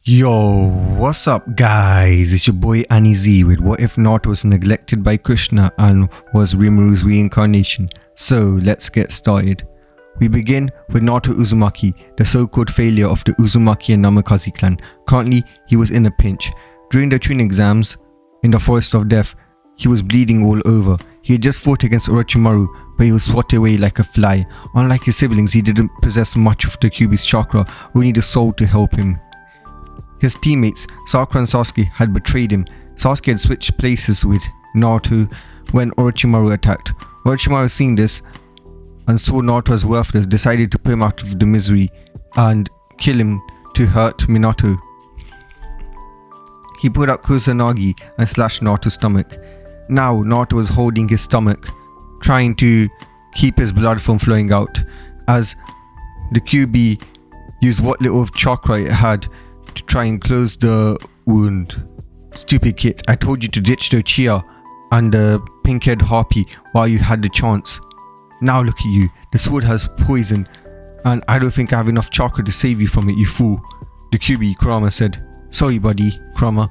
Yo, what's up guys? It's your boy Anizi with What If Naruto was neglected by Kushina and was Rimuru's reincarnation. So let's get started. We begin with Naruto Uzumaki, the so-called failure of the Uzumaki and Namikaze clan. Currently, he was in a pinch. During the Chunin exams in the Forest of Death, he was bleeding all over. He had just fought against Orochimaru, but he was swatted away like a fly. Unlike his siblings, he didn't possess much of the Kyuubi's chakra, only the soul to help him. His teammates, Sakura and Sasuke, had betrayed him. Sasuke had switched places with Naruto when Orochimaru attacked. Orochimaru, seeing this and saw Naruto as worthless, decided to put him out of the misery and kill him to hurt Minato. He pulled out Kusanagi and slashed Naruto's stomach. Now Naruto was holding his stomach, trying to keep his blood from flowing out, as the Kyuubi used what little of chakra it had to try and close the wound. Stupid kid, I told you to ditch the Uchiha and the pink-haired harpy while you had the chance. Now look at you, the sword has poison and I don't think I have enough chakra to save you from it, you fool. The Kyuubi, Kurama, said. Sorry buddy, Kurama,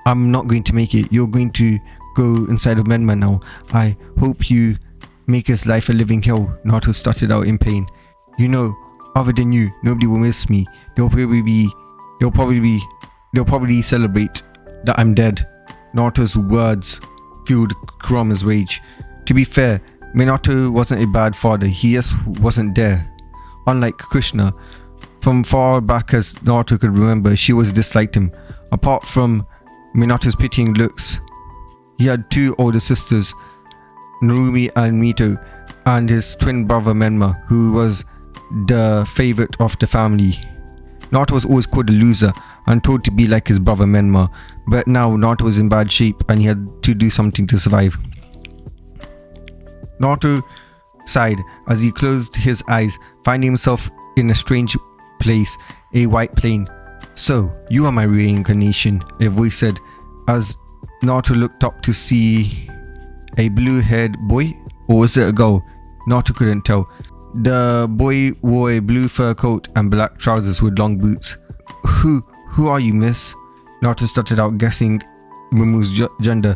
I'm not going to make it. You're going to go inside of Menma now. I hope you make his life a living hell. Naruto stuttered out in pain. You know, other than you, nobody will miss me. They'll probably celebrate that I'm dead. Naruto's words fueled Kurama's rage. To be fair, Minato wasn't a bad father, he just wasn't there. Unlike Kushina, from far back as Naruto could remember, she always disliked him. Apart from Minato's pitying looks, he had two older sisters, Narumi and Mito, and his twin brother Menma, who was the favorite of the family. Naruto was always called a loser and told to be like his brother Menma, but now Naruto was in bad shape and he had to do something to survive. Naruto sighed as he closed his eyes, finding himself in a strange place, a white plain. So, you are my reincarnation, a voice said, as Naruto looked up to see a blue-haired boy, or was it a girl? Naruto couldn't tell. The boy wore a blue fur coat and black trousers with long boots. Who are you, miss? Naruto started out guessing Rimuru's gender,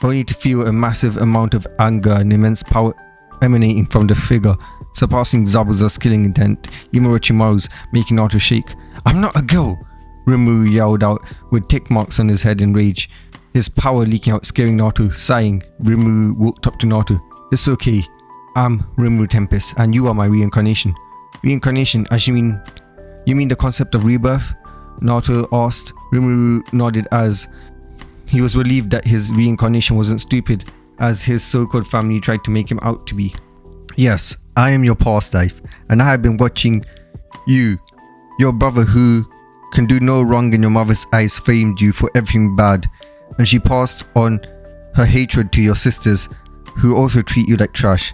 only to feel a massive amount of anger and immense power emanating from the figure, surpassing Zabuza's killing intent, even Orochimaru's, making Naruto shake. I'm not a girl! Rimuru yelled out with tick marks on his head in rage, his power leaking out, scaring Naruto. Sighing, Rimuru walked up to Naruto. It's okay. I'm Rimuru Tempest, and you are my reincarnation. Reincarnation? As you mean the concept of rebirth? Naruto asked. Rimuru nodded as he was relieved that his reincarnation wasn't stupid, as his so-called family tried to make him out to be. Yes, I am your past life, and I have been watching you. Your brother, who can do no wrong in your mother's eyes, framed you for everything bad, and she passed on her hatred to your sisters, who also treat you like trash.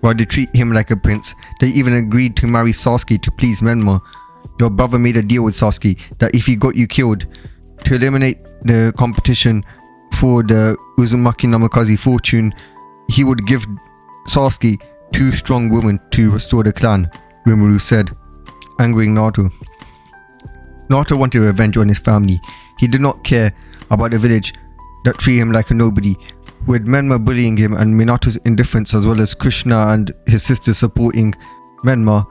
While they treat him like a prince, they even agreed to marry Sasuke to please Menma. Your brother made a deal with Sasuke that if he got you killed, to eliminate the competition for the Uzumaki Namikaze fortune, he would give Sasuke 2 strong women to restore the clan, Rimuru said, angering Naruto. Naruto wanted revenge on his family. He did not care about the village that treated him like a nobody. With Menma bullying him and Minato's indifference, as well as Kushina and his sister supporting Menma,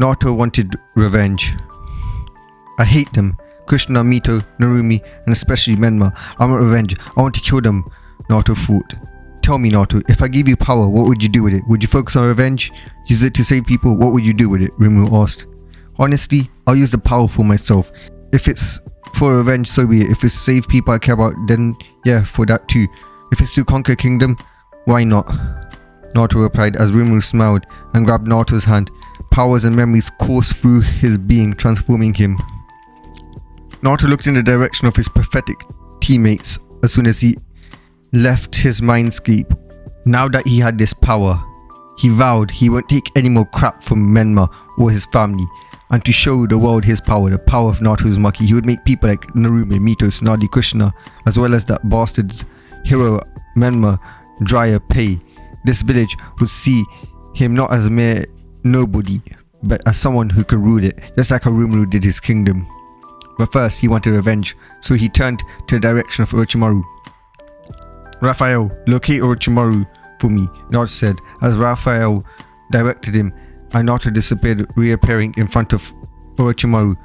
Naruto wanted revenge. I hate them. Kushina, Mito, Narumi, and especially Menma. I want revenge. I want to kill them, Naruto thought. Tell me, Naruto, if I gave you power, what would you do with it? Would you focus on revenge? Use it to save people? What would you do with it? Rimuru asked. Honestly, I'll use the power for myself. If it's for revenge, so be it. If it's save people I care about, then yeah, for that too. If it's to conquer kingdom, why not? Naruto replied as Rimuru smiled and grabbed Naruto's hand. Powers and memories coursed through his being, transforming him. Naruto looked in the direction of his pathetic teammates as soon as he left his mindscape. Now that he had this power, he vowed he won't take any more crap from Menma or his family, and to show the world his power, the power of Naruto Uzumaki, he would make people like Narumi, Mito, Tsunade, Kushina, as well as that bastard's hero Menma drier pay. This village would see him not as a mere nobody, but as someone who could rule it, just like how Rimuru did his kingdom. But first, he wanted revenge, so he turned to the direction of Orochimaru. Raphael, locate Orochimaru for me, Naruto said, as Raphael directed him, and Naruto disappeared, reappearing in front of Orochimaru.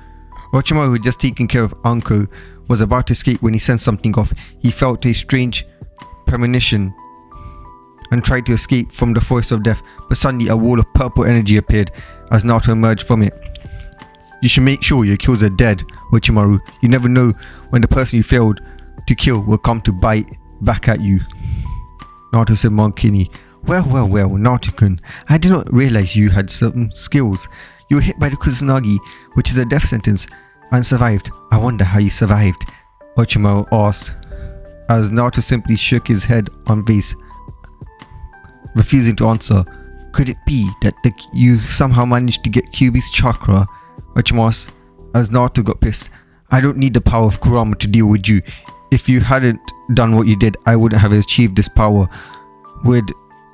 Orochimaru, who had just taken care of Anko, was about to escape when he sensed something off. He felt a strange premonition and tried to escape from the forest of death, but suddenly a wall of purple energy appeared as Naruto emerged from it. You should make sure your kills are dead, Orochimaru. You never know when the person you failed to kill will come to bite back at you. Naruto said mockingly. Well, Naruto-kun, I did not realize you had certain skills. You were hit by the Kusanagi, which is a death sentence, and survived. I wonder how you survived, Orochimaru asked, as Naruto simply shook his head on base, refusing to answer. Could it be that you somehow managed to get Kyuubi's chakra? Orochimaru asked, as Naruto got pissed. I don't need the power of Kurama to deal with you. If you hadn't done what you did, I wouldn't have achieved this power. With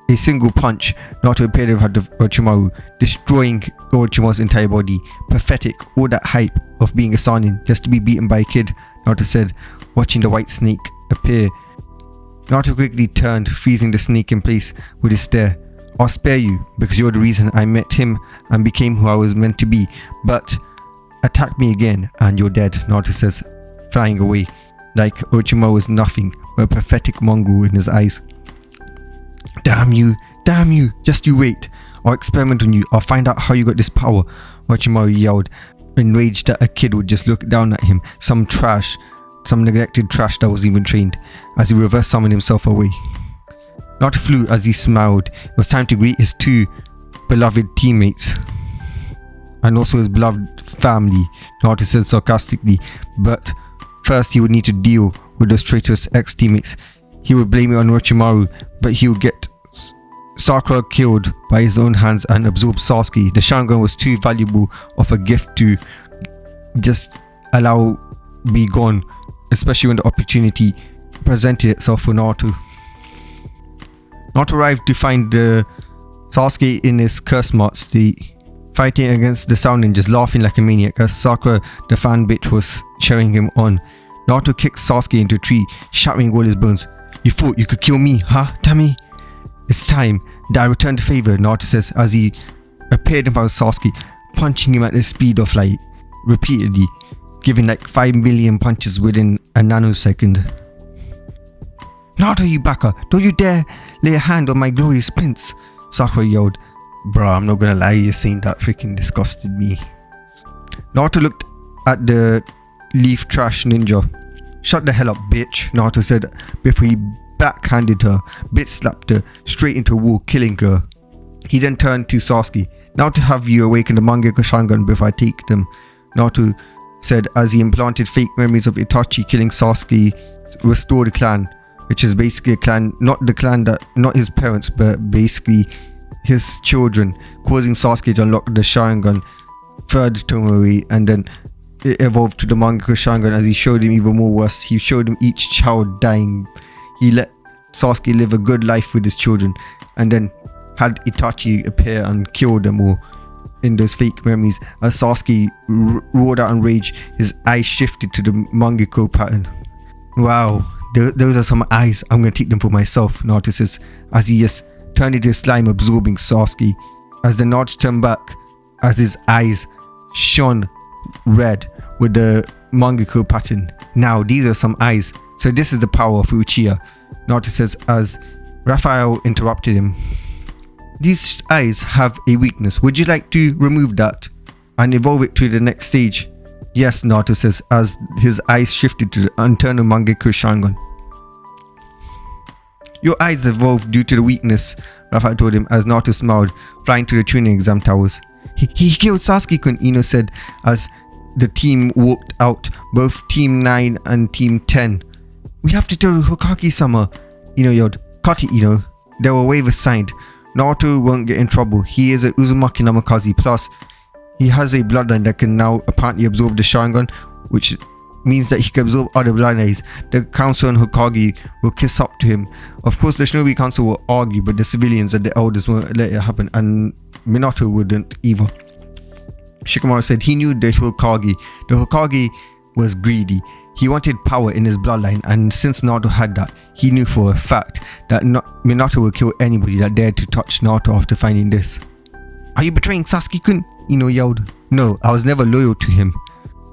a single punch, Naruto appeared in front of Orochimaru, destroying Orochimaru's entire body. Pathetic, all that hype of being a Sannin just to be beaten by a kid, Naruto said, watching the white snake appear. Naruto quickly turned, freezing the snake in place with his stare. I'll spare you, because you're the reason I met him and became who I was meant to be. But attack me again and you're dead, Naruto says, flying away, like Orochimaru was nothing but a pathetic mongrel in his eyes. Damn you, just you wait. I'll experiment on you. I'll find out how you got this power, Orochimaru yelled, enraged that a kid would just look down at him, some neglected trash that wasn't even trained, as he reverse summoned himself away. Naruto flew as he smiled. It was time to greet his two beloved teammates and also his beloved family, Naruto said sarcastically, but first he would need to deal with those traitorous ex-teammates. He would blame it on Orochimaru, but he would get Sakura killed by his own hands and absorb Sasuke. The Sharingan was too valuable of a gift to just allow be gone, especially when the opportunity presented itself for Naruto. Naruto arrived to find Sasuke in his curse mark state, fighting against the Sound Ninjas, laughing like a maniac as Sakura, the fan bitch, was cheering him on. Naruto kicked Sasuke into a tree, shattering all his bones. You thought you could kill me, huh, Tammy? It's time that I return the favor, Naruto says as he appeared in front of Sasuke, punching him at the speed of light, repeatedly, giving like 5 million punches within a nanosecond. Naruto, you baka, don't you dare lay a hand on my glorious prince, Sakura yelled. Bruh, I'm not gonna lie, you're saying that freaking disgusted me. Naruto looked at the leaf trash ninja. Shut the hell up, bitch, Naruto said before he backhanded her, bitch slapped her straight into a wall, killing her. He then turned to Sasuke. Now to have you awaken the Mangekyo Sharingan before I take them, Naruto said as he implanted fake memories of Itachi killing Sasuke, restore the clan, which is basically a clan, not the clan that, not his parents, but basically his children, causing Sasuke to unlock the Sharingan third Tomori, and then it evolved to the Mangekyo Sharingan as he showed him even more worse. He showed him each child dying. He let Sasuke live a good life with his children, and then had Itachi appear and kill them all in those fake memories. As Sasuke roared out in rage, his eyes shifted to the Mangekyo pattern. Wow, those are some eyes. I'm gonna take them for myself, Naruto says as he just turned into slime, absorbing Sasuke. As the Naruto turned back, as his eyes shone red with the Mangekyo pattern. Now these are some eyes. So this is the power of Uchiha, Naruto says as Raphael interrupted him. These eyes have a weakness. Would you like to remove that and evolve it to the next stage? Yes, Naruto says as his eyes shifted to the internal Mangekyo Sharingan. Your eyes evolved due to the weakness, Raphael told him as Naruto smiled, flying to the training exam towers. He killed Sasuke-kun, Ino said as the team walked out, both Team 9 and Team 10. We have to tell Hokage-sama, Ino yelled. Cut it, Ino. There were waivers signed. Naruto won't get in trouble. He is a Uzumaki Namikaze, plus he has a bloodline that can now apparently absorb the Sharingan, which means that he can absorb other bloodlines. The council and Hokage will kiss up to him. Of course the Shinobi council will argue, but the civilians and the elders won't let it happen, and Minato wouldn't either. Shikamaru said he knew the Hokage. The Hokage was greedy. He wanted power in his bloodline, and since Naruto had that, he knew for a fact that Minato would kill anybody that dared to touch Naruto after finding this. Are you betraying Sasuke-kun? Ino yelled. No, I was never loyal to him.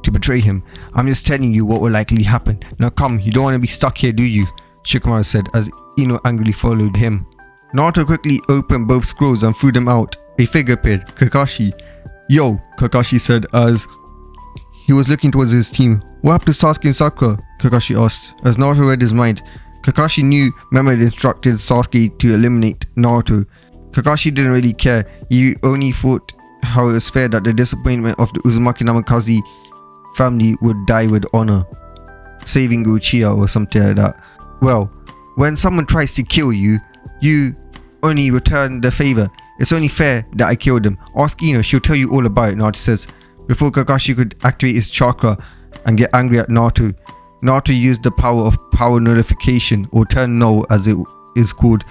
To betray him. I'm just telling you what will likely happen. Now come, you don't want to be stuck here, do you? Shikamaru said as Ino angrily followed him. Naruto quickly opened both scrolls and threw them out. A figure appeared, Kakashi. Yo, Kakashi said as he was looking towards his team. What happened to Sasuke and Sakura? Kakashi asked. As Naruto read his mind, Kakashi knew Menma had instructed Sasuke to eliminate Naruto. Kakashi didn't really care. He only thought how it was fair that the disappointment of the Uzumaki Namikaze family would die with honor, saving Uchiha or something like that. Well, when someone tries to kill you, you only return the favor. It's only fair that I killed them. Ask Ino, she'll tell you all about it, Naruto says. Before Kakashi could activate his chakra and get angry at Naruto, Naruto used the power of power nullification, or turn null as it is called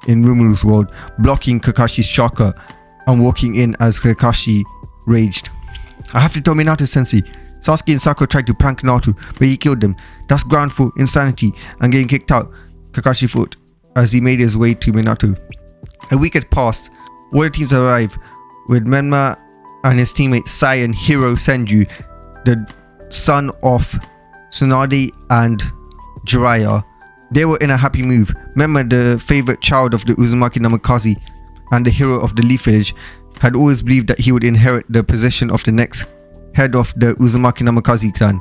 in Rimuru's world, blocking Kakashi's chakra and walking in as Kakashi raged. I have to tell Minato sensei. Sasuke and Sakura tried to prank Naruto, but he killed them. That's ground for insanity and getting kicked out, Kakashi thought as he made his way to Minato. A week had passed. All the teams arrived, with Menma and his teammates Sai and Hiro Senju, the son of Tsunade and Jiraiya. They were in a happy mood. Menma, the favorite child of the Uzumaki Namikaze and the hero of the Leaf Village, had always believed that he would inherit the position of the next head of the Uzumaki Namikaze clan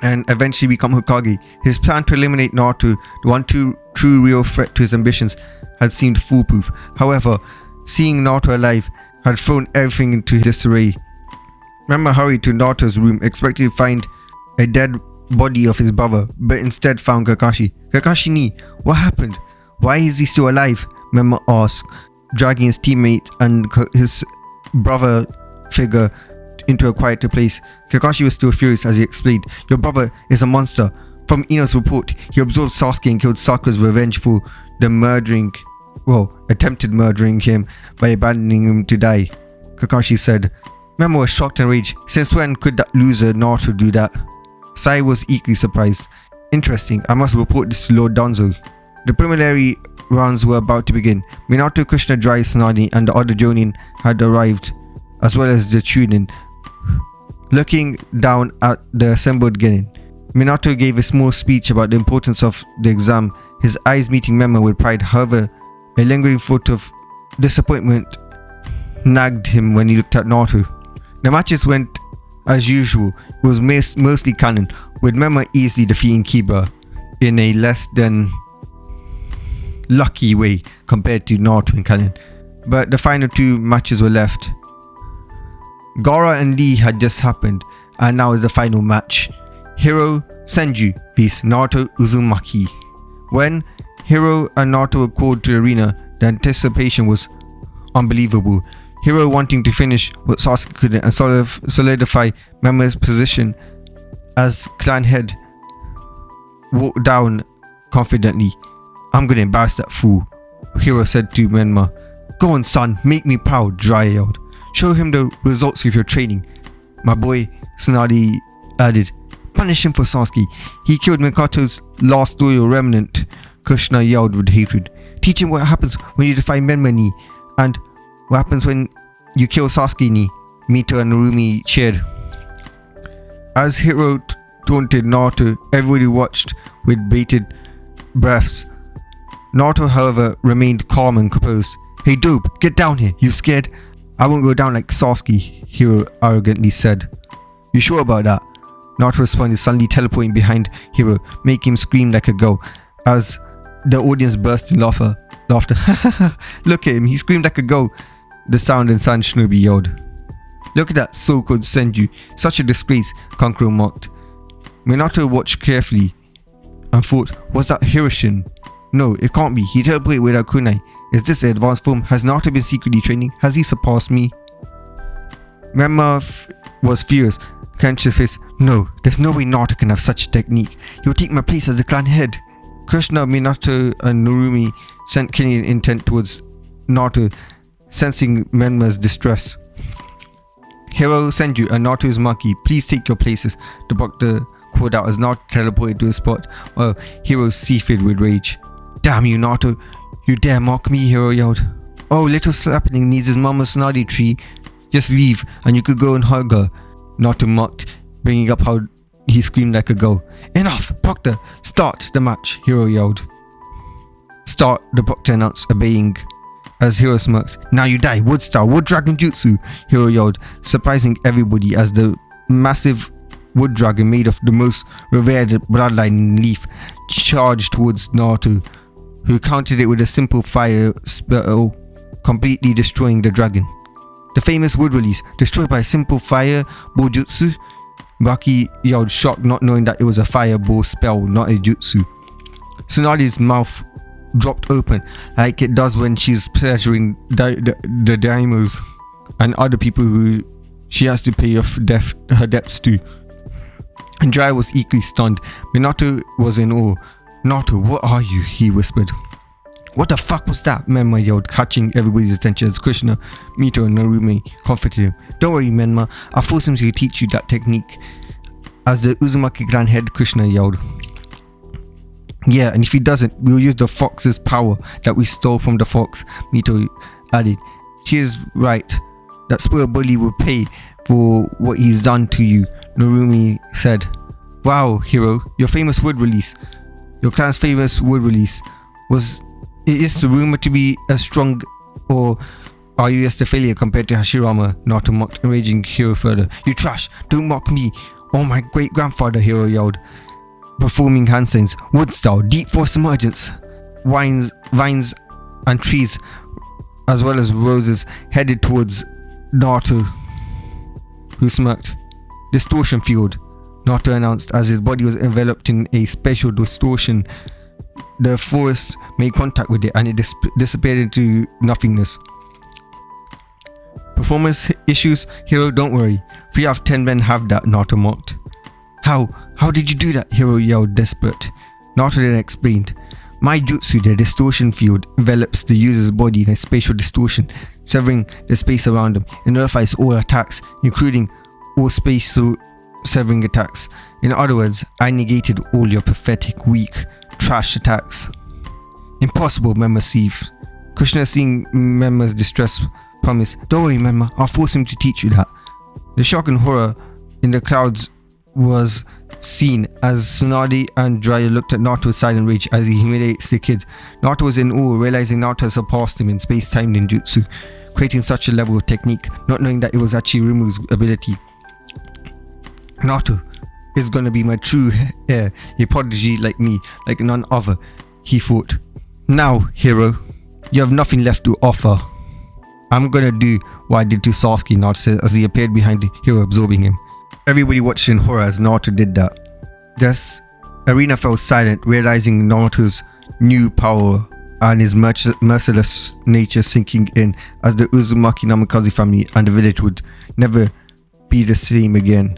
and eventually become Hokage. His plan to eliminate Naruto, the one true real threat to his ambitions, had seemed foolproof. However, seeing Naruto alive had thrown everything into disarray. Menma hurried to Naruto's room, expecting to find a dead body of his brother, but instead found Kakashi. Kakashi ni, what happened? Why is he still alive? Menma asked, dragging his teammate and his brother figure into a quieter place. Kakashi was still furious as he explained, your brother is a monster. From Ino's report, he absorbed Sasuke and killed Sakura's revenge for the attempted murdering him by abandoning him to die, Kakashi said. Menma was shocked and raged. Since when could that loser Naruto do that? Sai was equally surprised. Interesting, I must report this to Lord Danzo. The preliminary rounds were about to begin. Minato, Kushina, Jiraiya, Tsunade and the other Jonin had arrived, as well as the Chunin. Looking down at the assembled Genin, Minato gave a small speech about the importance of the exam, his eyes meeting Menma with pride. However, a lingering thought of disappointment nagged him when he looked at Naruto. The matches went as usual. It was mostly canon, with Menma easily defeating Kiba in a less than lucky way compared to Naruto in canon. But the final two matches were left. Gaara and Lee had just happened, and now is the final match. Hiro Senju vs Naruto Uzumaki. When Hiro and Naruto were called to the arena, the anticipation was unbelievable. Hiro wanting to finish what Sasuke couldn't and solidify Menma's position as clan head, walked down confidently. I'm gonna embarrass that fool, Hiro said to Menma. Go on son, make me proud, Jiraiya yelled. Show him the results of your training, my boy, Tsunade added. Punish him for Sasuke. He killed Mikato's last loyal remnant, Kushina yelled with hatred. Teach him what happens when you defy Menma ni, and what happens when you kill Sasuke ni, Mito and Narumi cheered. As Hiro taunted Naruto, everybody watched with bated breaths. Naruto, however, remained calm and composed. Hey dope, get down here, you scared? I won't go down like Sasuke, Hiro arrogantly said. You sure about that? Naruto responded, suddenly teleporting behind Hiro, making him scream like a girl as the audience burst in laughter. Look at him, he screamed like a girl, the sound and San Shinobi yelled. Look at that so-called Senju, such a disgrace, Kankuro mocked. Minato watched carefully and thought, was that Hiroshin? No, it can't be, he teleported without kunai. Is this the advanced form? Has Naruto been secretly training? Has he surpassed me? Menma was furious, clenched his fist. No, there's no way Naruto can have such a technique. He will take my place as the clan head. Kushina, Minato and Narumi sent killing intent towards Naruto, sensing Menma's distress. Hero Senju and Naruto Uzumakiis, please take your places. The doctor called out as Naruto teleported to a spot while Hero seethed with rage. Damn you, Naruto. You dare mock me, Hero yelled. Oh, little slapping needs his mama's snotty tree. Just leave and you could go and hug her. Naruto mocked, bringing up how he screamed like a girl. Enough, Proctor! Start the match, Hero yelled. Start, the Proctor announced, obeying. As Hero smirked. Now you die, Wood Style, Wood Dragon Jutsu, Hero yelled, surprising everybody as the massive wood dragon made of the most revered bloodline in Leaf charged towards Naruto, who countered it with a simple fire spell, completely destroying the dragon. The famous wood release, destroyed by a simple fire jutsu. Baki yelled, shocked, not knowing that it was a fireball spell, not a jutsu. Tsunadi's mouth dropped open like it does when she's pleasuring the daimos and other people who she has to pay off her debts to. And Jiraiya was equally stunned. Minato was in awe. Naruto, what are you? He whispered. What the fuck was that? Menma yelled, catching everybody's attention as Kushina, Mito and Narumi comforted him. Don't worry, Menma, I'll force him to teach you that technique. As the Uzumaki clan head, Kushina yelled. Yeah, and if he doesn't, we'll use the fox's power that we stole from the fox, Mito added. She is right. That spoiled bully will pay for what he's done to you, Narumi said. Wow, Hero, your famous wood release. Your clan's famous wood release. Is the rumor to be as strong, or are you just a failure compared to Hashirama? Naruto mocked, enraging Hero further. You trash, don't mock me. Oh, my great grandfather, Hero yelled, performing handstands. Wood style, deep force emergence. Vines and trees, as well as roses, headed towards Naruto, who smirked. Distortion field, Naruto announced as his body was enveloped in a special distortion. The forest made contact with it and it disappeared into nothingness. Performance issues, Hero, don't worry. 3 out of 10 men have that, Naruto mocked. How did you do that? Hero yelled, desperate. Naruto then explained. My jutsu, the distortion field, envelops the user's body in a spatial distortion, severing the space around them. It nullifies all attacks, including all space through severing attacks. In other words, I negated all your pathetic, weak, trash attacks. Impossible, Menma seethed. Kushina, seeing Menma's distress, promised, don't worry, Menma, I'll force him to teach you that. The shock and horror in the crowds was seen as Tsunade and Jiraiya looked at Naruto with silent rage as he humiliates the kids. Naruto was in awe, realizing Naruto had surpassed him in space-time ninjutsu, creating such a level of technique, not knowing that it was actually Rimuru's ability. Naruto is gonna be my true heir, a prodigy like me, like none other, he thought. Now, Hero, you have nothing left to offer. I'm gonna do what I did to Sasuke, Naruto said as he appeared behind the Hero, absorbing him. Everybody watched in horror as Naruto did that. Thus, arena fell silent, realizing Naruto's new power and his merciless nature sinking in as the Uzumaki Namikaze family and the village would never be the same again.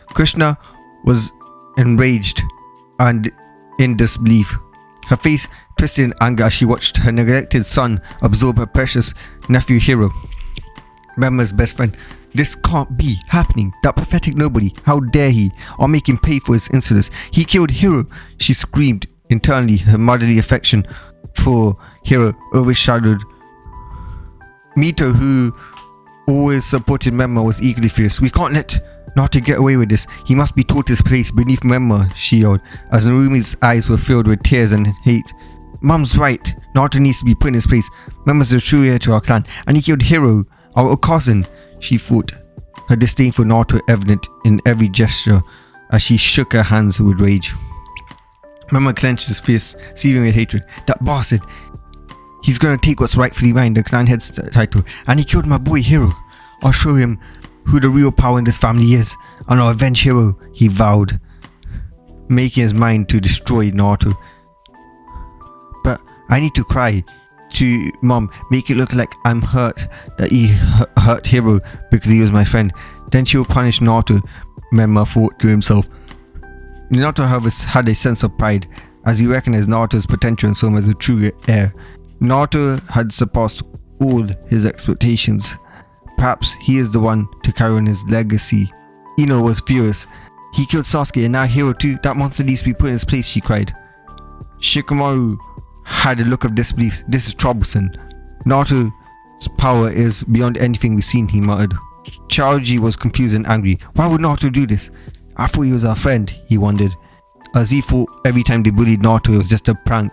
Kushina was enraged and in disbelief. Her face twisted in anger as she watched her neglected son absorb her precious nephew Hero, Menma's best friend. This can't be happening. That pathetic nobody. How dare he? I'll make him pay for his insolence. He killed Hero. She screamed internally, her motherly affection for Hero overshadowed. Mito, who always supported Menma, was equally furious. We can't let Naruto get away with this. He must be taught his place beneath Menma, she yelled, as Narumi's eyes were filled with tears and hate. Mom's right. Naruto needs to be put in his place. Menma's the true heir to our clan, and he killed Hero, our cousin, she thought, her disdain for Naruto evident in every gesture as she shook her hands with rage. Menma clenched his fist, seething with hatred. That bastard! He's gonna take what's rightfully mine, the clan head's title, and he killed my boy Hero. I'll show him who the real power in this family is, and I'll avenge Hero, he vowed, making his mind to destroy Naruto. But I need to cry to Mom, make it look like I'm hurt that he hurt Hero because he was my friend. Then she will punish Naruto, Menma thought to himself. Naruto, however, had a sense of pride as he recognized Naruto's potential and saw him as a true heir. Naruto had surpassed all his expectations, Perhaps he is the one to carry on his legacy. Ino was furious. He killed Sasuke and now Hero too. That monster needs to be put in his place, she cried. Shikamaru had a look of disbelief. This is troublesome. Naruto's power is beyond anything we've seen, he muttered. Chaoji was confused and angry. Why would Naruto do this? I thought he was our friend, he wondered. As he thought every time they bullied Naruto it was just a prank.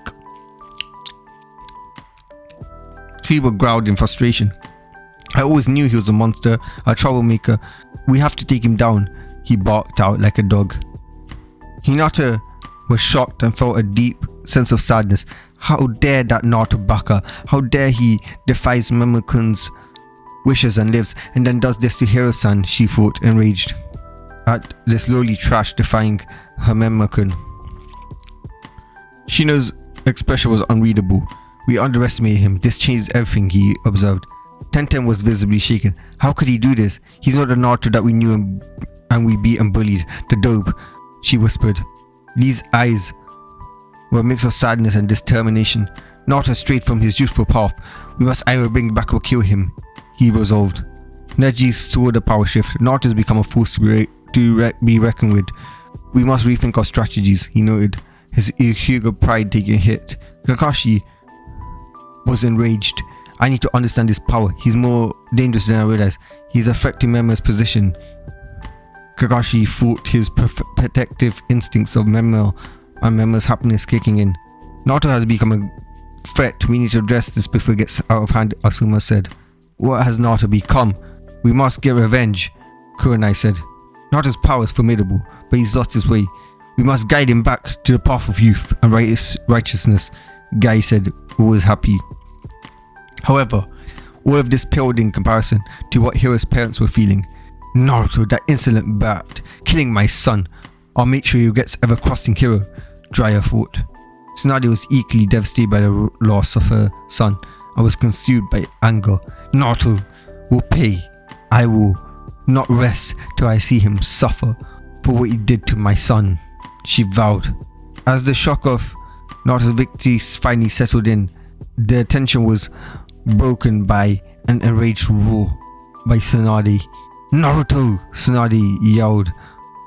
Kiba growled in frustration. I always knew he was a monster, a troublemaker. We have to take him down, he barked out like a dog. Hinata was shocked and felt a deep sense of sadness. How dare that Naruto baka? How dare he defies Memokun's wishes and lives, and then does this to Hiro-san, she thought, enraged at this lowly trash defying her Memokun. Shino's expression was unreadable. We underestimated him. This changed everything, he observed. Tenten was visibly shaken. How could he do this? He's not the Naruto that we knew and we beat and bullied. The dope, she whispered. These eyes were a mix of sadness and determination. Naruto strayed from his youthful path. We must either bring him back or kill him, he resolved. Neji saw the power shift. Naruto has become a force to be reckoned with. We must rethink our strategies, he noted, his Hyuga pride taking a hit. Kakashi was enraged. I need to understand his power. He's more dangerous than I realized. He's affecting Menma's position. Kakashi thought his protective instincts of Menma and Menma's happiness kicking in. Naruto has become a threat. We need to address this before it gets out of hand, Asuma said. What has Naruto become? We must get revenge, Kurenai said. Naruto's power is formidable, but he's lost his way. We must guide him back to the path of youth and righteousness, Gai said, always happy. However, all of this paled in comparison to what Hiro's parents were feeling. Naruto, that insolent bat, killing my son. I'll make sure he gets ever crossing Hiro, Jiraiya thought. Tsunade was equally devastated by the loss of her son and was consumed by anger. Naruto will pay. I will not rest till I see him suffer for what he did to my son, she vowed. As the shock of Naruto's victory finally settled in, the tension was broken by an enraged roar by Tsunade. Naruto! Tsunade yelled.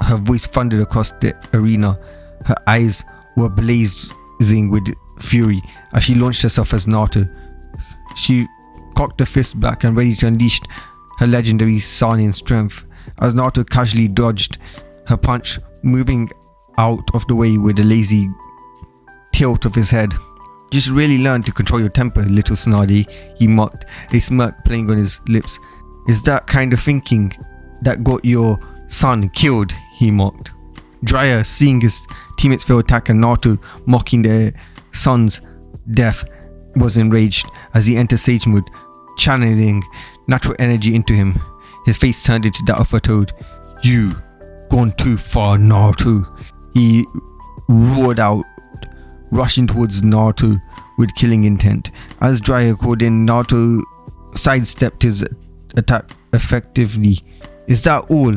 Her voice thundered across the arena. Her eyes were blazing with fury as she launched herself as Naruto. She cocked her fist back and ready to unleash her legendary Saiyan strength as Naruto casually dodged her punch, moving out of the way with a lazy tilt of his head. You should really learn to control your temper, little Tsunade, he mocked, a smirk playing on his lips. Is that kind of thinking that got your son killed, he mocked. Jiraiya, seeing his teammates fail attack and Naruto mocking their son's death, was enraged as he entered Sage mode, channeling natural energy into him. His face turned into that of a toad. You gone too far, Naruto, he roared out, rushing towards Naruto with killing intent. As Jiraiya called in, Naruto sidestepped his attack effectively. Is that all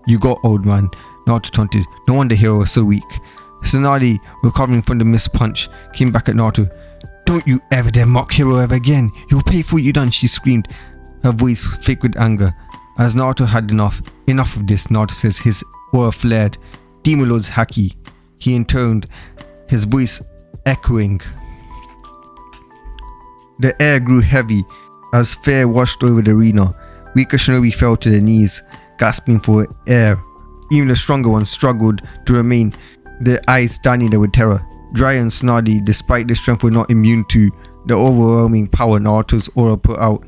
you got, old man? Naruto taunted. No wonder Hiro was so weak. Tsunade, recovering from the missed punch, came back at Naruto. Don't you ever dare mock Hiro ever again. You'll pay for what you done, she screamed, her voice thick with anger. As Naruto had enough of this, Naruto says, his aura flared. Demon Lord's Haki, he intoned, his voice echoing. The air grew heavy as fear washed over the arena. Weaker shinobi fell to their knees, gasping for air. Even the stronger ones struggled to remain, their eyes standing there with terror. Jiraiya and Tsunade, despite their strength, were not immune to the overwhelming power Naruto's aura put out.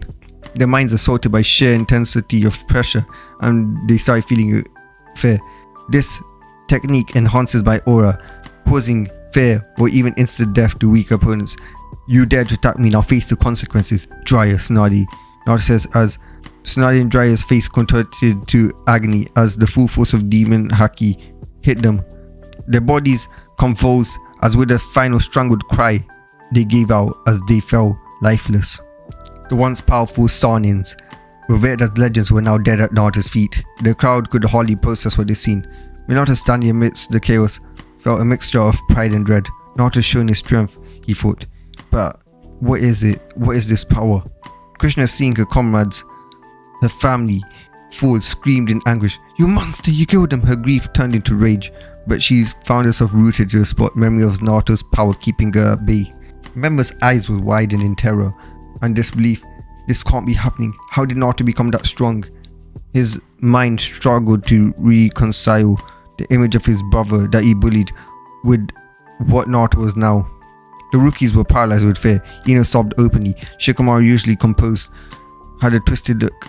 Their minds assaulted by sheer intensity of pressure, and they started feeling fear. This technique enhances my aura, causing fear or even instant death to weak opponents. You dare to attack me, now face the consequences, Jiraiya, Tsunade, Naruto says as Tsunade and Jiraiya's face contorted to agony as the full force of demon haki hit them. Their bodies convulsed as with a final strangled cry they gave out as they fell lifeless. The once powerful Saiyans, revered as legends, were now dead at Naruto's feet. The crowd could hardly process what they seen. Naruto, standing amidst the chaos, felt a mixture of pride and dread. Naruto showing his strength, he thought. But what is it? What is this power? Kushina, seeing her comrades Her family full screamed in anguish. "You monster, you killed him!" Her grief turned into rage, but she found herself rooted to the spot, memory of Naruto's power keeping her at bay. Menma's eyes were widened in terror and disbelief. This can't be happening. How did Naruto become that strong? His mind struggled to reconcile the image of his brother that he bullied with what Naruto was now. The rookies were paralyzed with fear. Ino sobbed openly. Shikamaru, usually composed, had a twisted look.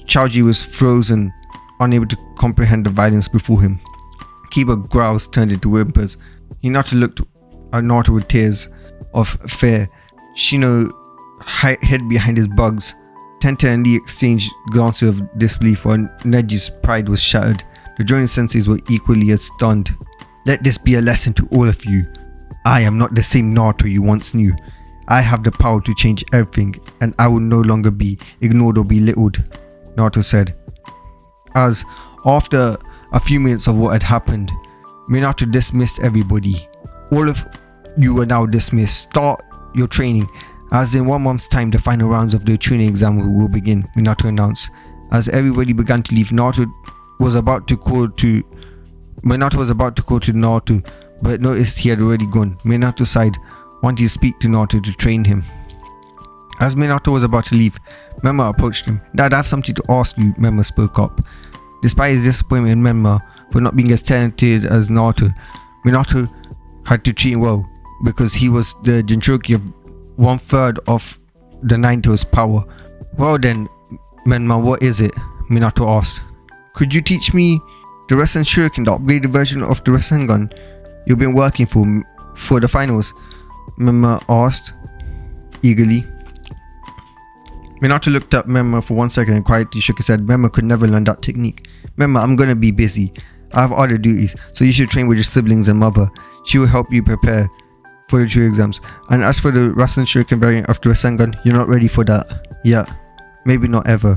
Chaoji was frozen, unable to comprehend the violence before him. Kiba growls turned into whimpers. Hinata looked at Naruto with tears of fear. Shino hid behind his bugs. Tenta and Lee exchanged glances of disbelief while Neji's pride was shattered. The joining senseis were equally as stunned. "Let this be a lesson to all of you. I am not the same Naruto you once knew. I have the power to change everything, and I will no longer be ignored or belittled," Naruto said. As, after a few minutes of what had happened, Minato dismissed everybody. "All of you are now dismissed. Start your training. As in 1 month's time, the final rounds of the training exam will begin," Minato announced. As everybody began to leave, Minato was about to call to Naruto, but noticed he had already gone. Minato sighed, wanting to speak to Naruto to train him. As Minato was about to leave, Menma approached him. "Dad, I have something to ask you," Menma spoke up. Despite his disappointment in Menma for not being as talented as Naruto, Minato had to treat him well because he was the Jinchuriki of 1/3 of the Nine-Tails power. "Well then, Menma, what is it?" Minato asked. "Could you teach me the Rasen Shuriken, the upgraded version of the Rasengan you've been working for the finals?" Menma asked eagerly. Minato looked at Menma for 1 second and quietly shook his head. Menma could never learn that technique. "Menma, I'm gonna be busy. I have other duties, so you should train with your siblings and mother. She will help you prepare for the 2 exams. And as for the Rasen Shuriken variant of the Rasengan, you're not ready for that yet. Maybe not ever,"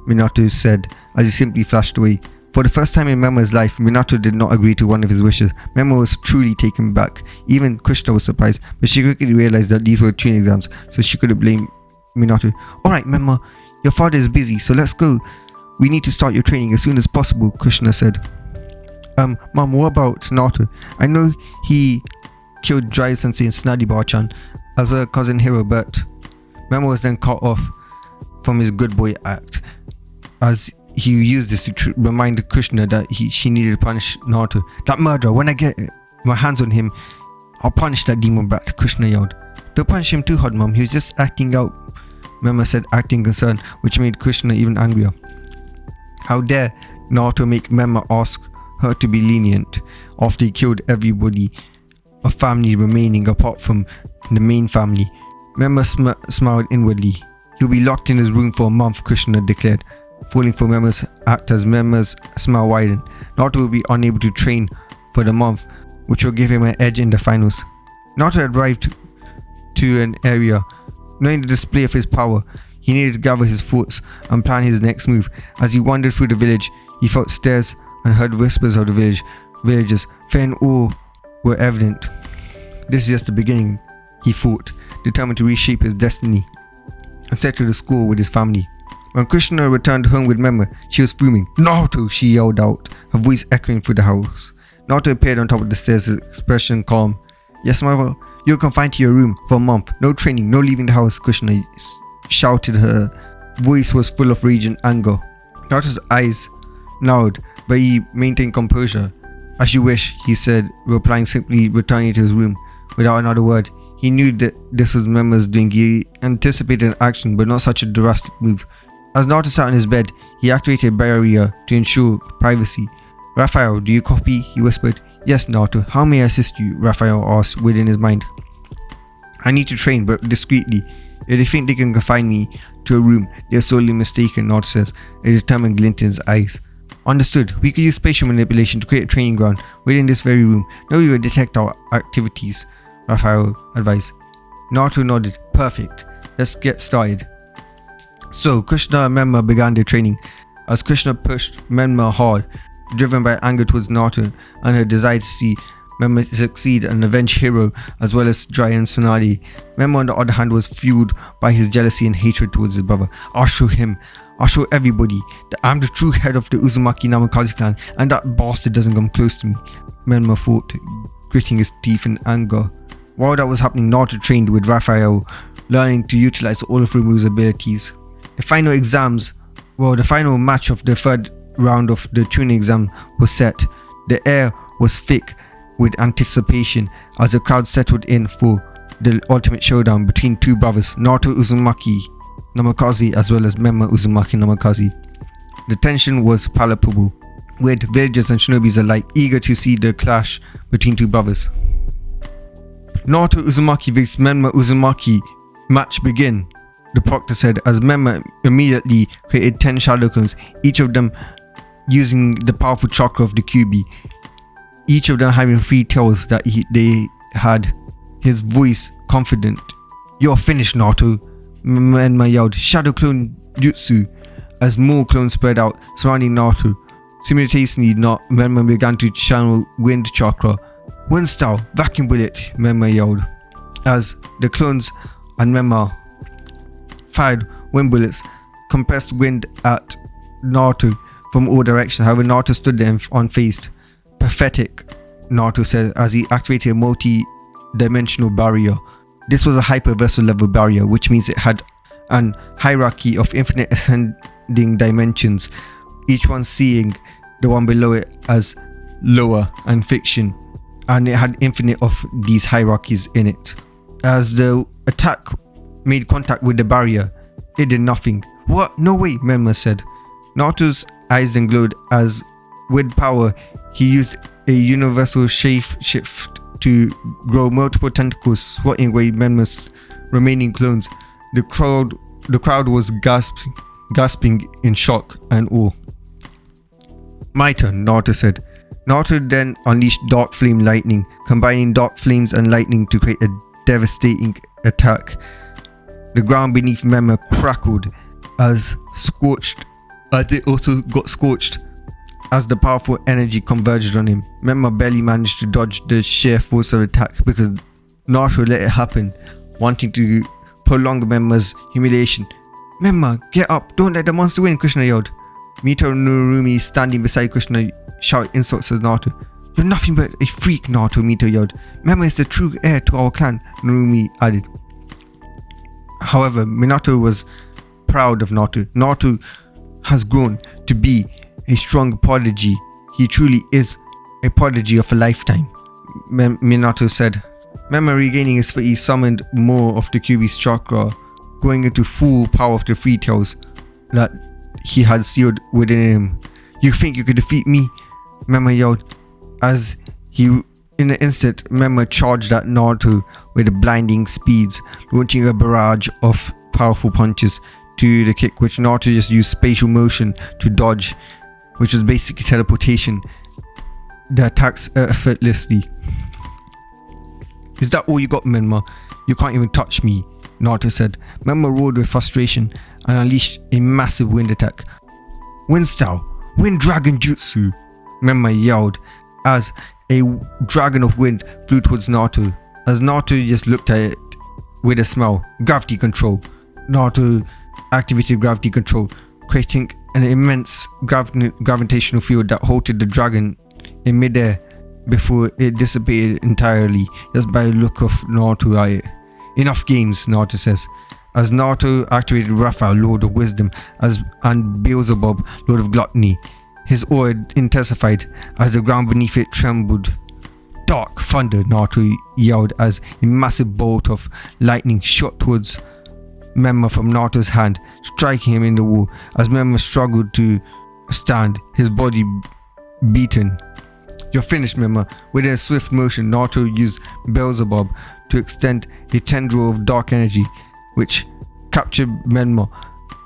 Minato said as he simply flashed away. For the first time in Menma's life, Minato did not agree to one of his wishes. Menma was truly taken back. Even Kushina was surprised, but she quickly realized that these were training exams, so she couldn't blame Minato. "Alright, Menma, your father is busy, so let's go. We need to start your training as soon as possible," Kushina said. Mom, what about Naruto? I know he killed Dry Sensei and Snaddy Bar-chan, as well as cousin Hero, but..." Menma was then cut off from his good boy act, as he used this to remind Kushina that she needed to punish Naruto. "That murderer, when I get my hands on him, I'll punish that demon brat," Kushina yelled. "Don't punish him too hard, Mom. He was just acting out," Menma said, acting concerned, which made Kushina even angrier. How dare Naruto make Menma ask her to be lenient after he killed everybody, a family remaining apart from the main family. Menma smiled inwardly. "He'll be locked in his room for a month," Kushina declared, falling for Menma's act as Menma's smile widened. Naruto will be unable to train for the month, which will give him an edge in the finals. Naruto had arrived to an area. Knowing the display of his power, he needed to gather his thoughts and plan his next move. As he wandered through the village, he felt stares and heard whispers of the villagers. Fear and awe were evident. This is just the beginning, he thought, determined to reshape his destiny and settle the score with his family. When Kushina returned home with Menma, she was fuming. "Naruto!" she yelled out, her voice echoing through the house. Naruto appeared on top of the stairs, his expression calm. "Yes, mother, you're confined to your room for a month. No training, no leaving the house," Kushina shouted. Her voice was full of rage and anger. Naruto's eyes narrowed, but he maintained composure. "As you wish," he said, replying, simply returning to his room without another word. He knew that this was Menma's doing. He anticipated an action, but not such a drastic move. As Naruto sat on his bed, he activated a barrier to ensure privacy. "Raphael, do you copy?" he whispered. "Yes, Naruto. How may I assist you?" Raphael asked within his mind. "I need to train, but discreetly. If they think they can confine me to a room, they're sorely mistaken," Naruto says, a determined glint in his eyes. "Understood. We could use spatial manipulation to create a training ground within this very room. Nobody will detect our activities," Raphael advised. Naruto nodded. "Perfect. Let's get started." So Kushina and Menma began their training. As Kushina pushed Menma hard, driven by anger towards Naruto and her desire to see Menma succeed and avenge Hero as well as Dry and Tsunade, Menma on the other hand was fueled by his jealousy and hatred towards his brother. "I'll show him I'll show everybody that I'm the true head of the Uzumaki Namikaze clan, and that bastard doesn't come close to me, Menma thought, gritting his teeth in anger. While that was happening, Naruto trained with Raphael, learning to utilize all of Rimuru's abilities. The final match of the third round of the tuning exam was set. The air was thick with anticipation as the crowd settled in for the ultimate showdown between two brothers, Naruto Uzumaki Namikaze as well as Menma Uzuamaki Namikaze. The tension was palpable, with villagers and shinobis alike eager to see the clash between two brothers. Naruto Uzumaki vs Menma Uzuamaki match begin, the proctor said, as Menma immediately created 10 shadow clones, each of them using the powerful chakra of the Kyuubi, each of them having 3 tails that they had. His voice confident. "You're finished, Naruto," Menma yelled. "Shadow clone jutsu," as more clones spread out surrounding Naruto. Simultaneously, Menma began to channel wind chakra. "Wind style, vacuum bullet," Menma yelled, as the clones and Menma fired wind bullets, compressed wind at Naruto from all directions. However, Naruto stood there unfazed. "Pathetic," Naruto said as he activated a multi-dimensional barrier. This was a hyper-versal level barrier, which means it had an hierarchy of infinite ascending dimensions, each one seeing the one below it as lower and fiction, and it had infinite of these hierarchies in it. As the attack made contact with the barrier, it did nothing. "What? No way," Menma said. Naruto's eyes then glowed as, with power, he used a universal shapeshift to grow multiple tentacles, swatting away Menma's remaining clones. The crowd was gasping in shock and awe. "My turn," Naruto said. Naruto then unleashed Dark Flame Lightning, combining Dark Flames and Lightning to create a devastating attack. The ground beneath Menma crackled as it also got scorched as the powerful energy converged on him. Menma barely managed to dodge the sheer force of attack because Naruto let it happen, wanting to prolong Menma's humiliation. "Menma, get up, don't let the monster win," Kushina yelled. Mito and Narumi, standing beside Kushina, shouted insults at Naruto. "You're nothing but a freak, Naruto," Mito yelled. "Menma is the true heir to our clan," Narumi added. However, Minato was proud of Naruto. Naruto has grown to be a strong prodigy. He truly is a prodigy of a lifetime, Minato said. Menma, regaining his feet, he summoned more of the Kyuubi's chakra, going into full power of the 3 tails that he had sealed within him. "You think you could defeat me?" Menma yelled. As in an instant, Menma charged at Naruto with blinding speeds, launching a barrage of powerful punches to the kick, which Naruto just used spatial motion to dodge, which was basically teleportation. The attacks effortlessly. "Is that all you got, Menma? You can't even touch me," Naruto said. Menma roared with frustration and unleashed a massive wind attack. "Wind style, wind dragon jutsu," Menma yelled as a dragon of wind flew towards Naruto. As Naruto just looked at it with a smile. Gravity control. Naruto activated gravity control, creating an immense gravitational field that halted the dragon in midair before it dissipated entirely, just by the look of Naruto at it. "Enough games," Naruto says, as Naruto activated Raphael, Lord of Wisdom, and Beelzebub, Lord of Gluttony. His aura intensified as the ground beneath it trembled. "Dark thunder," Naruto yelled as a massive bolt of lightning shot towards Menma from Naruto's hand, striking him in the wall as Menma struggled to stand, his body beaten. "You're finished, Menma." Within a swift motion, Naruto used Beelzebub to extend a tendril of dark energy, which captured Menma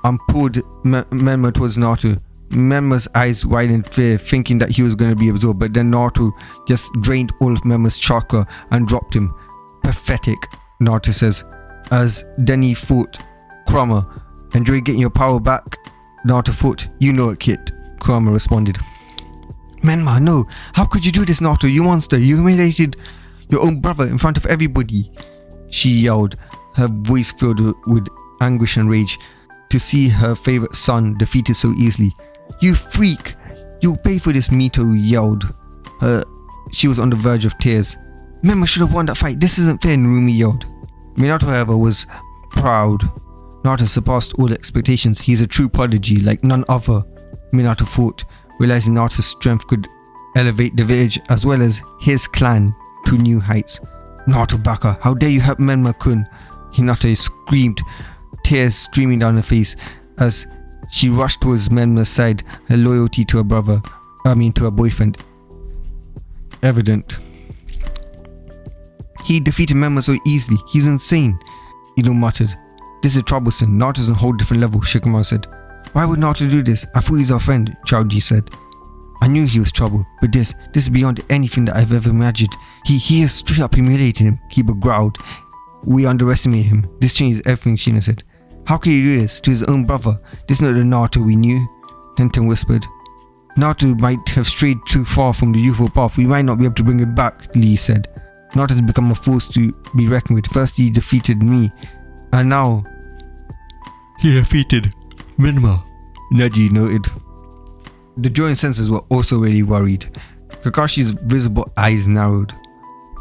and pulled Menma towards Naruto. Menma's eyes widened in fear, thinking that he was going to be absorbed, but then Naruto just drained all of Menma's chakra and dropped him. "Pathetic," Naruto says, as then he thought, "Kurama, enjoy getting your power back?" Naruto thought, "You know it, kid," Kurama responded. "Menma, no, how could you do this, Naruto? You monster, you humiliated your own brother in front of everybody," she yelled, her voice filled with anguish and rage. to see her favorite son defeated so easily. You freak! You'll pay for this, Mito yelled. She was on the verge of tears. Menma should have won that fight. This isn't fair, Narumi yelled. Minato, however, was proud. Naruto surpassed all expectations. He's a true prodigy, like none other, Minato thought, realizing Naruto's strength could elevate the village as well as his clan to new heights. Naruto Baka, how dare you help Menma-kun? Hinata screamed, tears streaming down her face as she rushed towards Menma's side, her loyalty to her boyfriend evident. He defeated Menma so easily, he's insane, Ino muttered. This is troublesome, Naruto's on a whole different level, Shikamaru said. Why would Naruto do this? I thought he's our friend, Chaoji said. I knew he was trouble, but this is beyond anything that I've ever imagined. He is straight up humiliating him, Kiba growled. We underestimate him. This changes everything, Shina said. How can he do this to his own brother? This is not the Naruto we knew, Tenten whispered. Naruto might have strayed too far from the youthful path. We might not be able to bring him back, Lee said. Naruto has become a force to be reckoned with. First he defeated me, and now he defeated Menma, Neji noted. The joint senses were also really worried. Kakashi's visible eyes narrowed.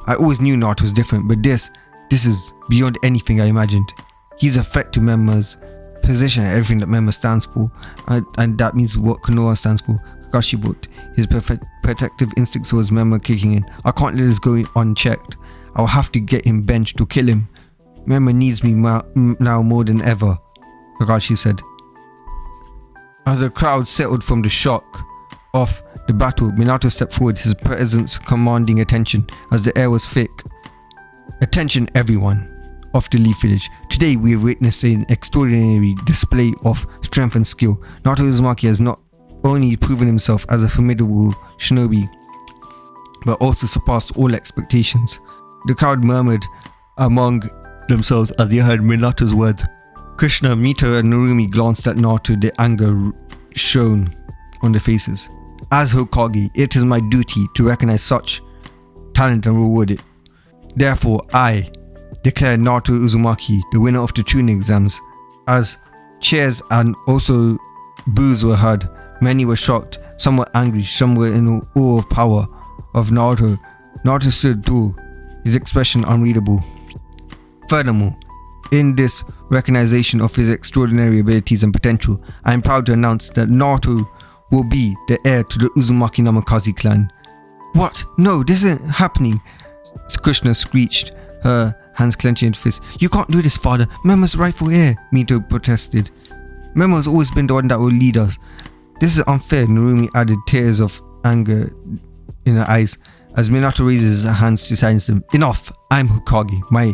I always knew Naruto was different, but this is beyond anything I imagined. He's a threat to Menma's position and everything that Menma stands for, and that means what Konoha stands for. Kakashi thought, his protective instincts towards Menma kicking in. I can't let this go unchecked. I'll have to get him benched to kill him. Menma needs me now more than ever, Kakashi said. As the crowd settled from the shock of the battle, Minato stepped forward, his presence commanding attention as the air was thick. Attention everyone of the Leaf Village. Today we have witnessed an extraordinary display of strength and skill. Naruto Uzumaki has not only proven himself as a formidable shinobi, but also surpassed all expectations. The crowd murmured among themselves as they heard Minato's words. Kushina, Mito and Narumi glanced at Naruto, the anger shown on their faces. As Hokage, it is my duty to recognize such talent and reward it. Therefore, I declare Naruto Uzumaki the winner of the tuning exams. As cheers and also boos were heard, many were shocked, some were angry, some were in awe of power of Naruto. Naruto stood tall, his expression unreadable. Furthermore, in this recognition of his extraordinary abilities and potential, I am proud to announce that Naruto will be the heir to the Uzumaki Namikaze clan. What? No, this isn't happening, Kushina screeched, her hands clenching into fists. You can't do this, father. Menma's rightful heir, Mito protested. Menma has always been the one that will lead us. This is unfair, Narumi added, tears of anger in her eyes, as Minato raises her hands to silence them. Enough! I'm Hokage. My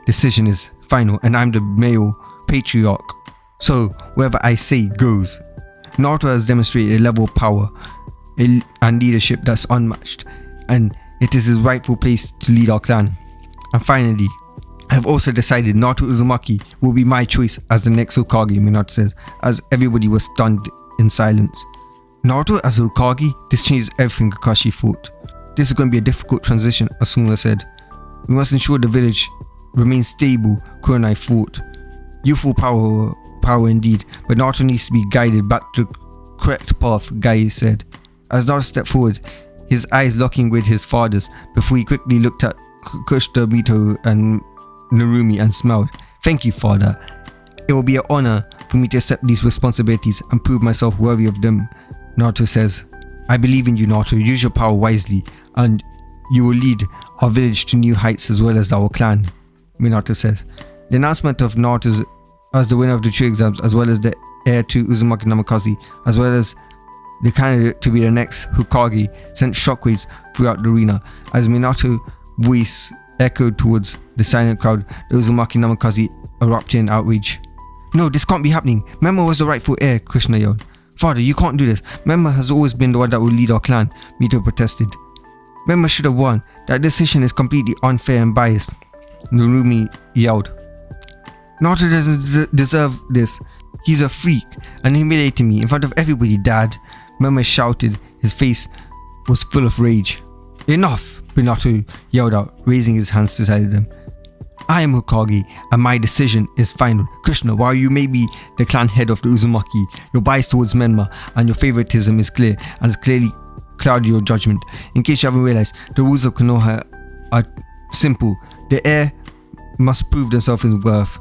decision is final, and I'm the male patriarch. So, wherever I say goes. Naruto has demonstrated a level of power and leadership that's unmatched, and it is his rightful place to lead our clan. And finally, I have also decided Naruto Uzumaki will be my choice as the next Hokage, Minato says, as everybody was stunned in silence. Naruto as Hokage? This changes everything, Kakashi thought. This is going to be a difficult transition, Asuna said. We must ensure the village remains stable, Kurenai thought. Youthful power indeed, but Naruto needs to be guided back to the correct path, Gai said. As Naruto stepped forward, his eyes locking with his father's, before he quickly looked at Kushina, Mito and Narumi and smiled. Thank you, father. It will be an honor for me to accept these responsibilities and prove myself worthy of them, Naruto says. I believe in you, Naruto. Use your power wisely, and you will lead our village to new heights as well as our clan, Minato says. The announcement of Naruto as the winner of the two exams, as well as the heir to Uzumaki Namikaze, as well as the candidate to be the next Hokage, sent shockwaves throughout the arena. As Minato's voice echoed towards the silent crowd, the Uzumaki Namikaze erupted in outrage. No, this can't be happening. Menma was the rightful heir, Kushina yelled. Father, you can't do this. Menma has always been the one that will lead our clan, Mito protested. Menma should have won. That decision is completely unfair and biased, Narumi yelled. Naruto doesn't deserve this. He's a freak and humiliating me in front of everybody, Dad, Menma shouted. His face was full of rage. Enough, Minato yelled out, raising his hands to silence them. I am Hokage, and my decision is final. Kushina, while you may be the clan head of the Uzumaki, your bias towards Menma and your favoritism is clear and has clearly clouded your judgment. In case you haven't realized, the rules of Konoha are simple. The heir must prove themselves in worth,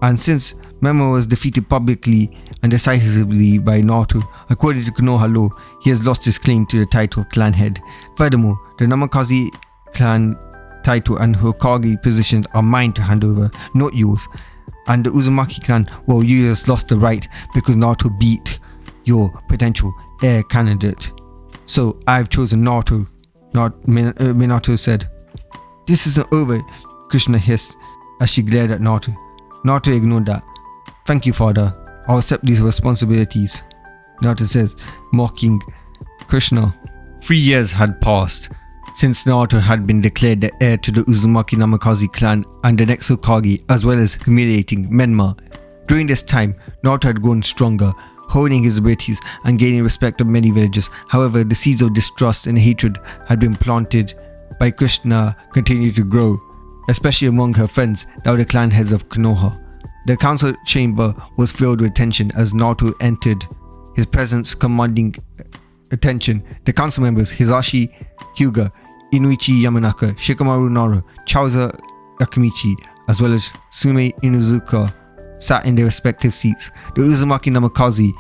and since Menma was defeated publicly and decisively by Naruto, according to Konoha law, he has lost his claim to the title of clan head. Furthermore, the Namikaze clan title and Hokage positions are mine to hand over, not yours. And the Uzumaki clan, well, you just lost the right because Naruto beat your potential heir candidate. So I've chosen Naruto, Minato said. This isn't over, Kushina hissed as she glared at Naruto. Naruto ignored that. Thank you, father. I'll accept these responsibilities, Naruto says, mocking Kushina. 3 years had passed since Naruto had been declared the heir to the Uzumaki Namikaze clan and the next Hokage, as well as humiliating Menma. During this time, Naruto had grown stronger, honing his abilities and gaining respect of many villagers. However, the seeds of distrust and hatred had been planted by Kushina continued to grow, especially among her friends that were the clan heads of Konoha. The council chamber was filled with tension as Naruto entered, his presence commanding attention. The council members Hisashi Hyuga, Inuichi Yamanaka, Shikamaru Nara, Chauza Akimichi, as well as Sume Inuzuka sat in their respective seats. The Uzumaki Namikaze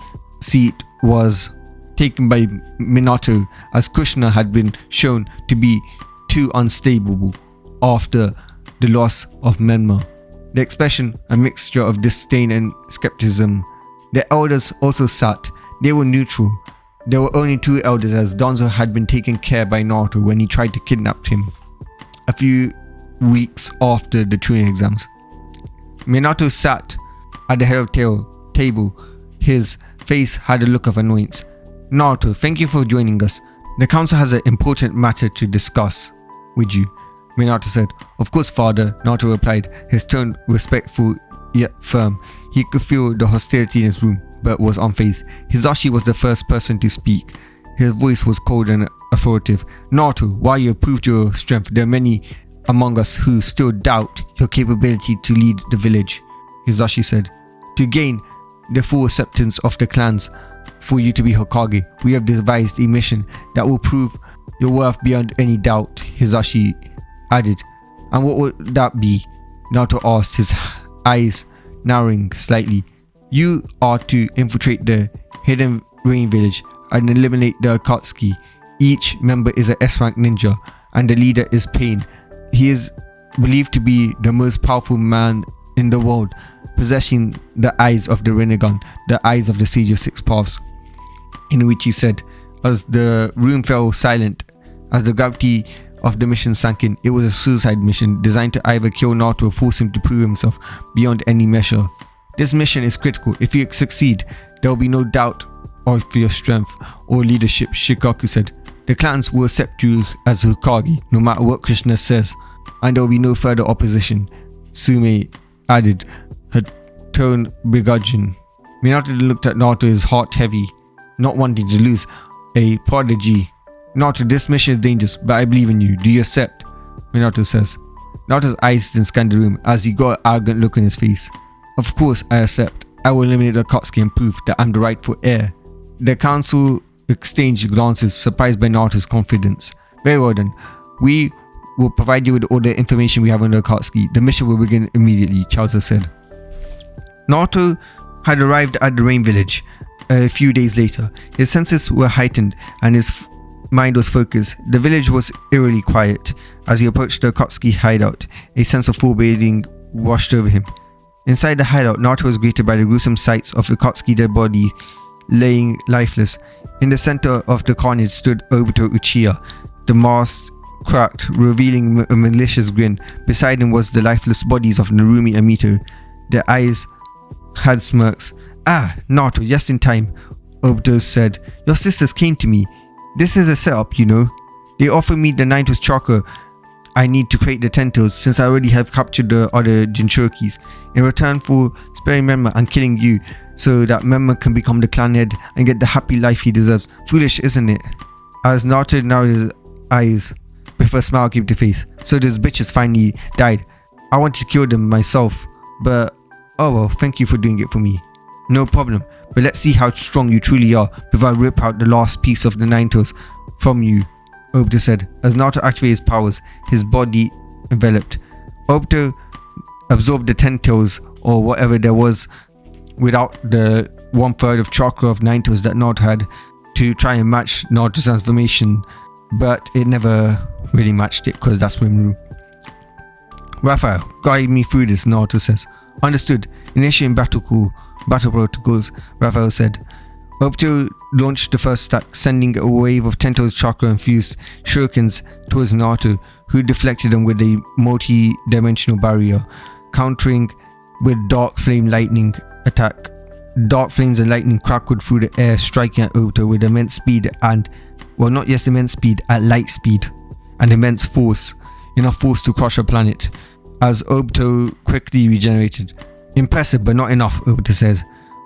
seat was taken by Minato as Kushina had been shown to be too unstable after the loss of Menma. The expression a mixture of disdain and skepticism. The elders also sat. They were neutral. There were only 2 elders as Danzo had been taken care by Naruto when he tried to kidnap him a few weeks after the Chunin exams. Minato sat at the head of the table. His face had a look of annoyance. Naruto, thank you for joining us. The council has an important matter to discuss with you, Minato said. Of course, father, Naruto replied, his tone respectful yet firm. He could feel the hostility in his room, but was unfazed. Hisashi was the first person to speak. His voice was cold and authoritative. Naruto, while you proved your strength, there are many among us who still doubt your capability to lead the village, Hisashi said. To gain the full acceptance of the clans for you to be Hokage, we have devised a mission that will prove your worth beyond any doubt, Hisashi added. And what would that be? Naruto asked, his eyes narrowing slightly. You are to infiltrate the hidden rain village and eliminate the Akatsuki. Each member is an S-rank ninja and the leader is Pain. He is believed to be the most powerful man in the world, possessing the eyes of the Rinnegan, the eyes of the Sage of Six Paths, Inuichi said. As the room fell silent, as the gravity of the mission sank in, it was a suicide mission designed to either kill Naruto or force him to prove himself beyond any measure. This mission is critical. If you succeed, there will be no doubt of your strength or leadership, Shikaku said. The clans will accept you as Hokage, no matter what Kushina says, and there will be no further opposition, Sume added, her tone begrudging. Minato looked at Naruto, his heart heavy, not wanting to lose a prodigy. Naruto, this mission is dangerous, but I believe in you. Do you accept? Minato says. Naruto's eyes then scanned the room as he got an arrogant look on his face. Of course I accept. I will eliminate the Akatsuki and prove that I'm the rightful heir. The council exchanged glances, surprised by Naruto's confidence. Very well then. We will provide you with all the information we have on the Akatsuki. The mission will begin immediately, Chauza said. Naruto had arrived at the rain village a few days later. His senses were heightened and his mind was focused. The village was eerily quiet. As he approached the Akatsuki hideout, a sense of foreboding washed over him. Inside the hideout, Naruto was greeted by the gruesome sights of Akatsuki dead body laying lifeless. In the center of the carnage stood Obito Uchiha, the mask cracked, revealing a malicious grin. Beside him was the lifeless bodies of Narumi and Mito. Their eyes had smirks. Ah, Naruto, just in time, Obito said. Your sisters came to me. This is a setup, you know. They offered me the Ninetooth chakra I need to create the Tentos, since I already have captured the other Jinchurikis, in return for sparing Menma and killing you, so that Menma can become the clan head and get the happy life he deserves. Foolish, isn't it? As Naruto narrowed his eyes before a smile came to face. So this bitch has finally died. I wanted to kill them myself, but oh well, thank you for doing it for me. No problem, but let's see how strong you truly are before I rip out the last piece of the Nine Tails from you, Obito said. As Naruto activated his powers, his body enveloped. Obito absorbed the 10 tails or whatever there was without the 1/3 of chakra of Nine Tails that Naruto had to try and match Naruto's transformation, but it never really matched it because that's Rimuru. Raphael, guide me through this, Naruto says. Understood. Initiating battle protocols, Raphael said. Obito launched the first stack, sending a wave of 10 tails chakra infused shurikens towards Naruto, who deflected them with a multi-dimensional barrier, countering with dark flame lightning attack. Dark flames and lightning crackled through the air, striking at Obito with immense speed and, well, not just immense speed, at light speed and immense force, enough force to crush a planet, as Obito quickly regenerated. Impressive, but not enough, Obito says.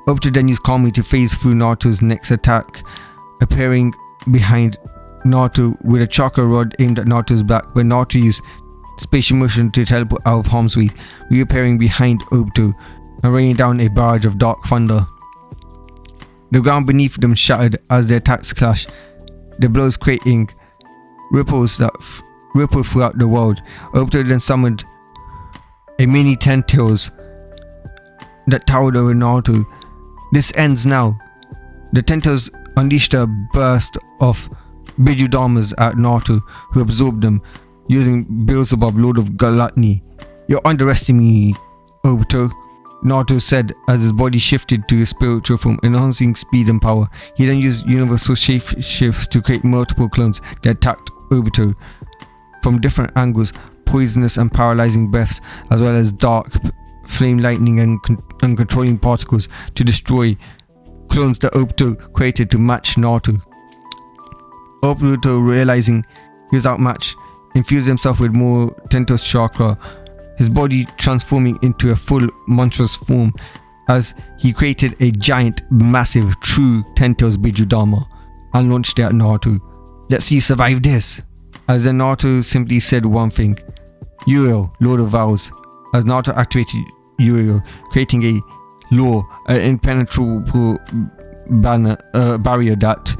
Obito then used Kami to phase through Naruto's next attack, appearing behind Naruto with a chakra rod aimed at Naruto's back, but Naruto used spatial motion to teleport out of harm's way, reappearing behind Obito and raining down a barrage of dark thunder. The ground beneath them shattered as the attacks clashed, the blows creating ripples that rippled throughout the world. Obito then summoned a mini 10 tails that towered over Naruto. This ends now. The 10 tails unleashed a burst of Bijudamas at Naruto, who absorbed them, using Beelzebub, Lord of Gluttony. You're underestimating me, Obito, Naruto said as his body shifted to his spiritual form, enhancing speed and power. He then used universal shape shifts to create multiple clones that attacked Obito from different angles, poisonous and paralyzing breaths, as well as dark flame lightning and uncontrolling particles to destroy clones that Obito created to match Naruto. Obito, realizing he was outmatched, infused himself with more 10 tails chakra, his body transforming into a full monstrous form as he created a giant, massive, true 10 tails Bijudama and launched it at Naruto. Let's see you survive this. As then Naruto simply said one thing, Uriel, Lord of Vows, as Naruto activated Uriel, creating a law, an impenetrable barrier that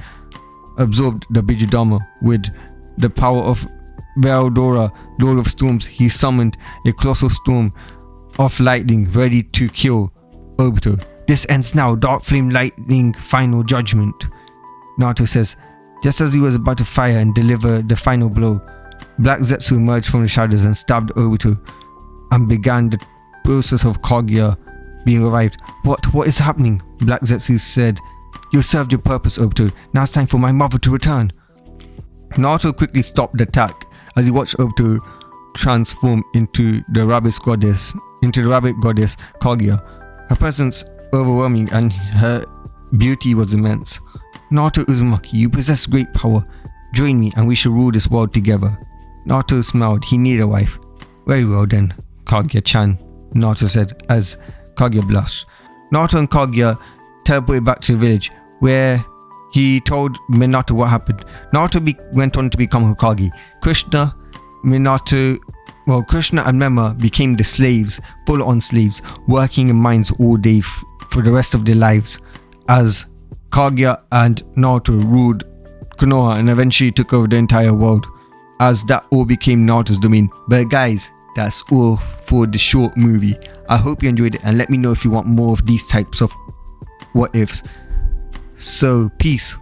absorbed the Bijudama. With the power of Veldora, Lord of Storms, he summoned a colossal storm of lightning ready to kill Obito. This ends now. Dark Flame Lightning Final Judgment, Naruto says. Just as he was about to fire and deliver the final blow, Black Zetsu emerged from the shadows and stabbed Obito and began the process of Kaguya being revived. What is happening? Black Zetsu said. You served your purpose, Obito. Now it's time for my mother to return. Naruto quickly stopped the attack as he watched Obito transform into the rabbit goddess Kaguya. Her presence overwhelming and her beauty was immense. Naruto Uzumaki, you possess great power. Join me and we shall rule this world together. Naruto smiled. He needed a wife. Very well then, Kaguya-chan, Naruto said as Kaguya blushed. Naruto and Kaguya teleported back to the village, where he told Minato what happened. Naruto went on to become Hokage. Kushina and Menma became the slaves, full-on slaves, working in mines all day for the rest of their lives, as Kaguya and Naruto ruled Konoha and eventually took over the entire world, as that all became Naruto's domain. But guys, that's all for the short movie. I hope you enjoyed it and let me know if you want more of these types of what ifs. So peace.